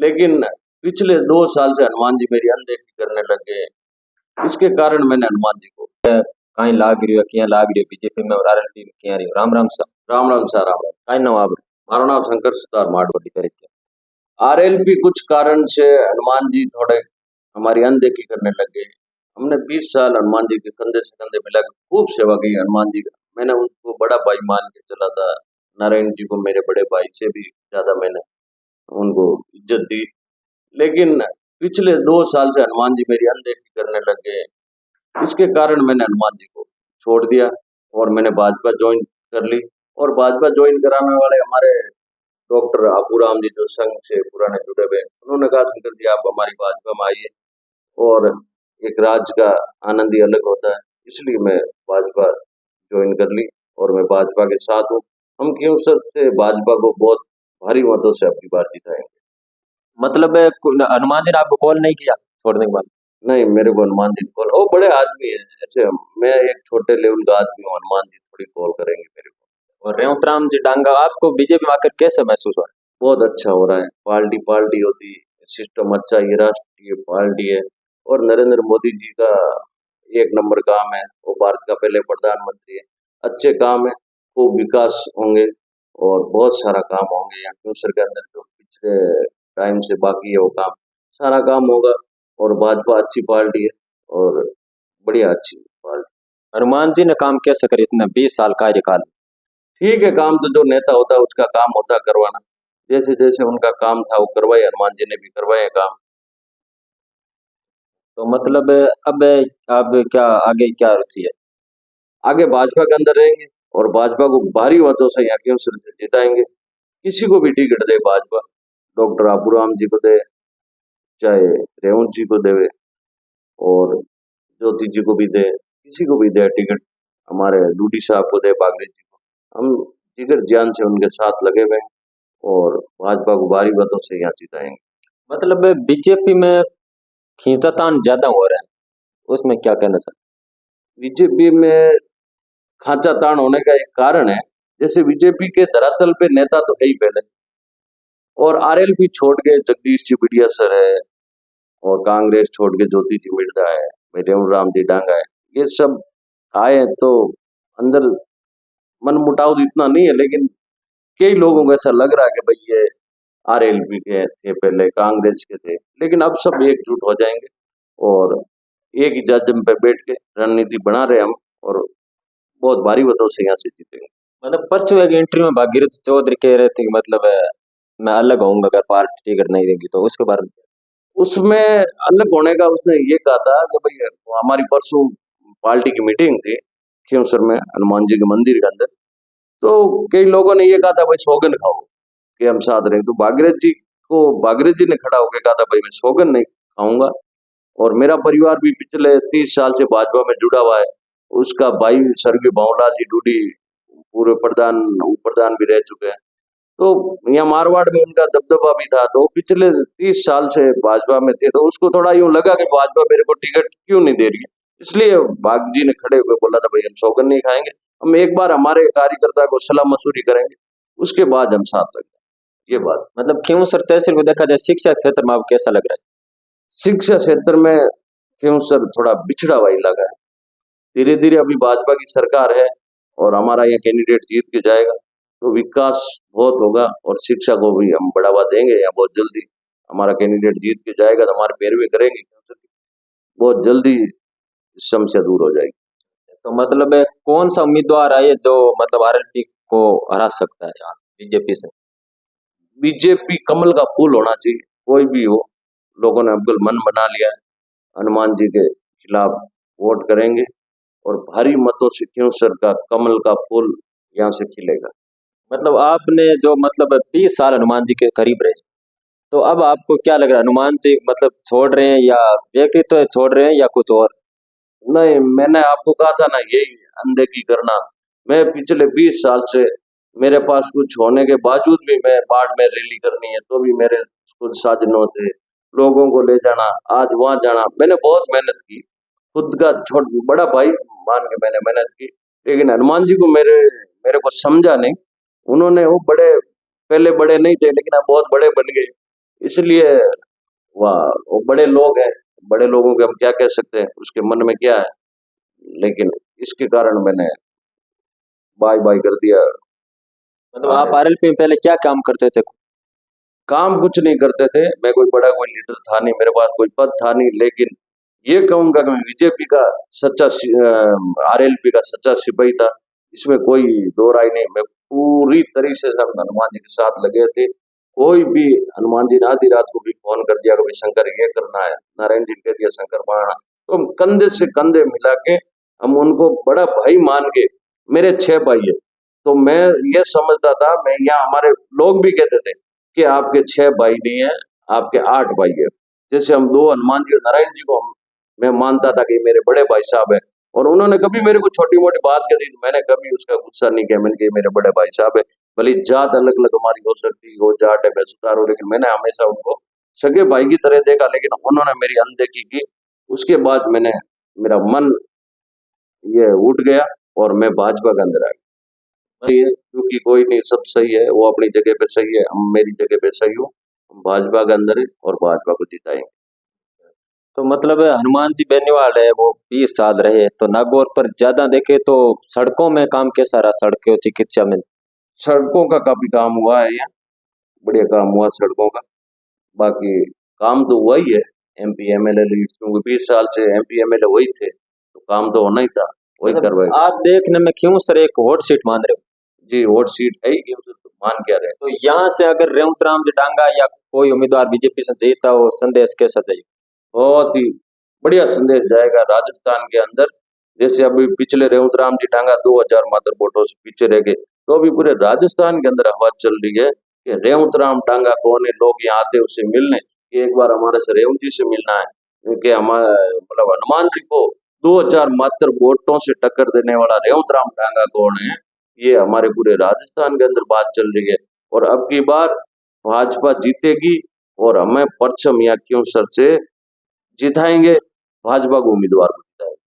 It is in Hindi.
लेकिन पिछले 2 साल से हनुमान जी मेरी अनदेखी करने लग गए। इसके कारण मैंने हनुमान जी को कहीं लाग रही हो किया लाग रही हो बीजेपी में और आरएलपी में किया रही हो। राम राम सा राम राम सा राम राम। कहीं ना आप मारो नाम शंकर सुतार माडवटी। करे थे। आरएलपी कुछ कारण से हनुमान जी थोड़े हमारी अनदेखी करने लग गए। हमने 20 साल हनुमान जी के कंधे से कंधे मिला के खूब सेवा की हनुमान जी का। मैंने उनको बड़ा भाई मान के चला था। नारायण जी को मेरे बड़े भाई से भी ज्यादा मैंने उनको इज्जत दी। लेकिन पिछले 2 साल से हनुमान जी मेरी अनदेखी करने लग गए। इसके कारण मैंने हनुमान जी को छोड़ दिया और मैंने भाजपा ज्वाइन कर ली। और भाजपा ज्वाइन कराने वाले हमारे डॉक्टर आबूराम जी जो संघ से पुराने जुड़े हुए, उन्होंने कहा शंकर जी आप हमारी भाजपा में आइए और एक राज्य का आनंद ही अलग होता है। इसलिए मैं भाजपा ज्वाइन कर ली और मैं भाजपा के साथ हूँ। हम क्यों सर से भाजपा को बहुत भारी मतों से अपनी बार जिताएंगे। मतलब हनुमान जी ने आपको कॉल नहीं किया छोड़ने के बाद? नहीं, मेरे को हनुमान जी कॉल, वो बड़े आदमी है, ऐसे मैं एक छोटे लेवल का आदमी हूँ, हनुमान जी थोड़ी कॉल करेंगे मेरे को। और रेवंत राम जी डांगा आपको बीजेपी में आकर कैसे महसूस हुआ? बहुत अच्छा हो रहा है। पार्टी पार्टी होती, सिस्टम अच्छा, ये राष्ट्रीय पार्टी है और नरेंद्र मोदी जी का एक नंबर काम है। वो भारत का पहले प्रधानमंत्री है। अच्छे काम है, खूब विकास होंगे और बहुत सारा काम होंगे। यहाँ क्यूसर के अंदर जो पिछले टाइम से बाकी है वो काम सारा काम होगा। और भाजपा अच्छी पार्टी है और बढ़िया अच्छी पार्टी। हनुमान जी ने काम कैसे करे इतने 20 साल कार्यकाल? ठीक है, काम तो जो नेता होता है उसका काम होता है करवाना। जैसे जैसे उनका काम था वो करवाए, हनुमान जी ने भी करवाए काम। तो मतलब अब क्या आगे क्या रुचि है? आगे भाजपा के अंदर रहेंगे और भाजपा को भारी मतों से यहाँ के अवसर से जिताएंगे। किसी को भी टिकट दे भाजपा, डॉक्टर आबूराम जी को दे, चाहे रेवंत जी को देवे और ज्योति जी को भी दे, किसी को भी दे टिकट, हमारे डूडी साहब को दे, बागरे जी को, हम जिगर जान से उनके साथ लगे हुए हैं और भाजपा को भारी मतों से यहाँ जिताएंगे। मतलब बीजेपी में खींचातान ज्यादा हो रहा है, उसमें क्या कहना चाहते? बीजेपी में खांचा तान होने का एक कारण है, जैसे बीजेपी के धरातल पे नेता तो है ही पहले से, और आरएलपी छोड़ के जगदीश जी बिडिया सर है और कांग्रेस छोड़ के ज्योति जी मिर्जा है, रेवंत राम जी डांगा है, ये सब आए तो अंदर मन मुटाव तो इतना नहीं है। लेकिन कई लोगों को ऐसा लग रहा है कि भाई ये आरएलपी के थे पहले, कांग्रेस के थे, लेकिन अब सब एकजुट हो जाएंगे और एक ही जज्म पे बैठ के रणनीति बना रहे हम और बहुत भारी मतों से यहाँ से जीतेंगे। मतलब परसों एक इंटरव्यू में भागीरथ चौधरी कह रहे थे कि मतलब मैं अलग होऊंगा अगर पार्टी टिकट नहीं देगी, तो उसके बारे में? उसमें अलग होने का उसने ये कहा था कि भाई हमारी परसों पार्टी की मीटिंग थी खियोसर में हनुमान जी के मंदिर के अंदर, तो कई लोगों ने ये कहा था भाई सौगन खाओ कि हम साथ रहें। तो भागीरथ जी ने खड़ा होकर कहा था भाई मैं सौगन नहीं खाऊंगा और मेरा परिवार भी पिछले 30 साल से भाजपा में जुड़ा हुआ है। उसका भाई स्वर्गीय भावलाल जी डूडी पूर्व प्रधान उप प्रधान भी रह चुके हैं, तो यहाँ मारवाड़ में उनका दबदबा भी था, तो पिछले 30 साल से भाजपा में थे, तो उसको थोड़ा यूं लगा कि भाजपा मेरे को टिकट क्यों नहीं दे रही है। इसलिए भाग जी ने खड़े हुए बोला था भाई हम सौगन नहीं खाएंगे, हम एक बार हमारे कार्यकर्ता को सलाह मसूरी करेंगे, उसके बाद हम साथ लग जाएंगे। ये बात मतलब क्यों सर तहसील को देखा जाए शिक्षा क्षेत्र में आपको कैसा लग रहा है? शिक्षा क्षेत्र में क्यों सर थोड़ा बिछड़ा हुआ इलाका है। धीरे धीरे अभी भाजपा की सरकार है और हमारा यहाँ कैंडिडेट जीत के जाएगा तो विकास बहुत होगा और शिक्षा को भी हम बढ़ावा देंगे। यहाँ बहुत जल्दी हमारा कैंडिडेट जीत के जाएगा तो हमारे पैरवी करेंगे, बहुत जल्दी समस्या दूर हो जाएगी। तो मतलब कौन सा उम्मीदवार है जो मतलब आरएलपी को हरा सकता है यहाँ बीजेपी से? बीजेपी कमल का फूल होना चाहिए, कोई भी हो। लोगों ने अब मन बना लिया है, हनुमान जी के खिलाफ वोट करेंगे और भारी मतों से क्यों सर का कमल का फूल यहाँ से खिलेगा। मतलब आपने जो मतलब 20 साल हनुमान जी के करीब रहे, तो अब आपको क्या लग रहा है हनुमान जी मतलब छोड़ रहे हैं या व्यक्तित्व छोड़ रहे हैं या कुछ और? नहीं, मैंने आपको कहा था ना यही अनदेखी करना। मैं पिछले 20 साल से मेरे पास कुछ होने के बावजूद भी मैं बाढ़ में रैली करनी है तो भी मेरे कुछ साधनों से लोगों को ले जाना, आज वहां जाना, मैंने बहुत मेहनत की, खुद का बड़ा भाई मान के मैंने मेहनत की। लेकिन हनुमान जी को मेरे मेरे को समझा नहीं। उन्होंने वो बड़े पहले बड़े नहीं थे लेकिन अब बहुत बड़े बन गए, इसलिए वो बड़े लोग हैं, बड़े लोगों के हम क्या कह सकते हैं, उसके मन में क्या है, लेकिन इसके कारण मैंने बाय बाय कर दिया। मतलब आप आरएलपी में पहले क्या काम करते थे? काम कुछ नहीं करते थे, मैं कोई बड़ा कोई लीडर था नहीं, मेरे पास कोई पद था नहीं, लेकिन ये कहूंगा कि मैं बीजेपी का सच्चा आरएलपी का सच्चा सिपाही था, इसमें कोई दो राय नहीं। मैं पूरी तरीके से हम हनुमान जी के साथ लगे थे। कोई भी हनुमान जी ने आधी रात को भी फोन कर दिया कि भाई शंकर ये करना है, नारायण जी ने कह दिया शंकर बनाना, तो हम कंधे से कंधे मिला के हम उनको बड़ा भाई मान के, मेरे 6 भाई है, तो मैं ये समझता था, मैं यहाँ हमारे लोग भी कहते थे कि आपके 6 भाई नहीं है, आपके 8 भाई है। जैसे हम 2 हनुमान जी और नारायण जी को मैं मानता था कि मेरे बड़े भाई साहब है, और उन्होंने कभी मेरे को छोटी मोटी बात कह दी तो मैंने कभी उसका गुस्सा नहीं किया, मैंने कहा मेरे बड़े भाई साहब है, भले जात अलग अलग हमारी हो सकती हो, जाट है बेसुधार हो, लेकिन मैंने हमेशा उनको सगे भाई की तरह देखा। लेकिन उन्होंने मेरी अनदेखी की, उसके बाद मैंने मेरा मन ये उठ गया और मैं भाजपा के अंदर आ गया। क्योंकि कोई नहीं, सब सही है, वो अपनी जगह पे सही है, हम मेरी जगह पे सही हो, हम भाजपा के अंदर है और भाजपा को जिताएंगे। तो मतलब हनुमान जी बेनीवाल है वो 20 साल रहे, तो नागौर पर ज्यादा देखे तो सड़कों में काम कैसा रहा, सड़कों चिकित्सा में? सड़कों का काफी काम हुआ है, यहाँ बढ़िया काम हुआ सड़कों का। बाकी काम तो हुआ ही है, एमपी एमएलए लीड, क्योंकि 20 साल से एमपी एमएलए वही थे, तो काम तो होना ही था, वही मतलब करवाए। आप देखने में क्यों सर एक हॉट सीट मान रहे हो? जी वोट सीट है ही, क्यों तो मान क्या रहे। तो यहाँ से अगर रेवतराम जी डांगा या कोई उम्मीदवार बीजेपी से जीता हो, संदेश कैसा चाहिए? बहुत ही बढ़िया संदेश जाएगा राजस्थान के अंदर। जैसे अभी पिछले रेवतराम जी टांगा 2000 मात्र वोटों से पीछे रह गए, तो अभी पूरे राजस्थान के अंदर हवा चल रही है कि रेवतराम टांगा कौन है, लोग यहाँ आते हैं उससे मिलने कि एक बार हमारे से रेवंत जी से मिलना है, क्योंकि हमारा मतलब हनुमान जी को 2000 मात्र वोटों से टक्कर देने वाला रेवतराम टांगा कौन है, ये हमारे पूरे राजस्थान के अंदर बात चल रही है। और अब की बार भाजपा जीतेगी और हमें परचम या क्यों सर से जिताएंगे, भाजपा को उम्मीदवार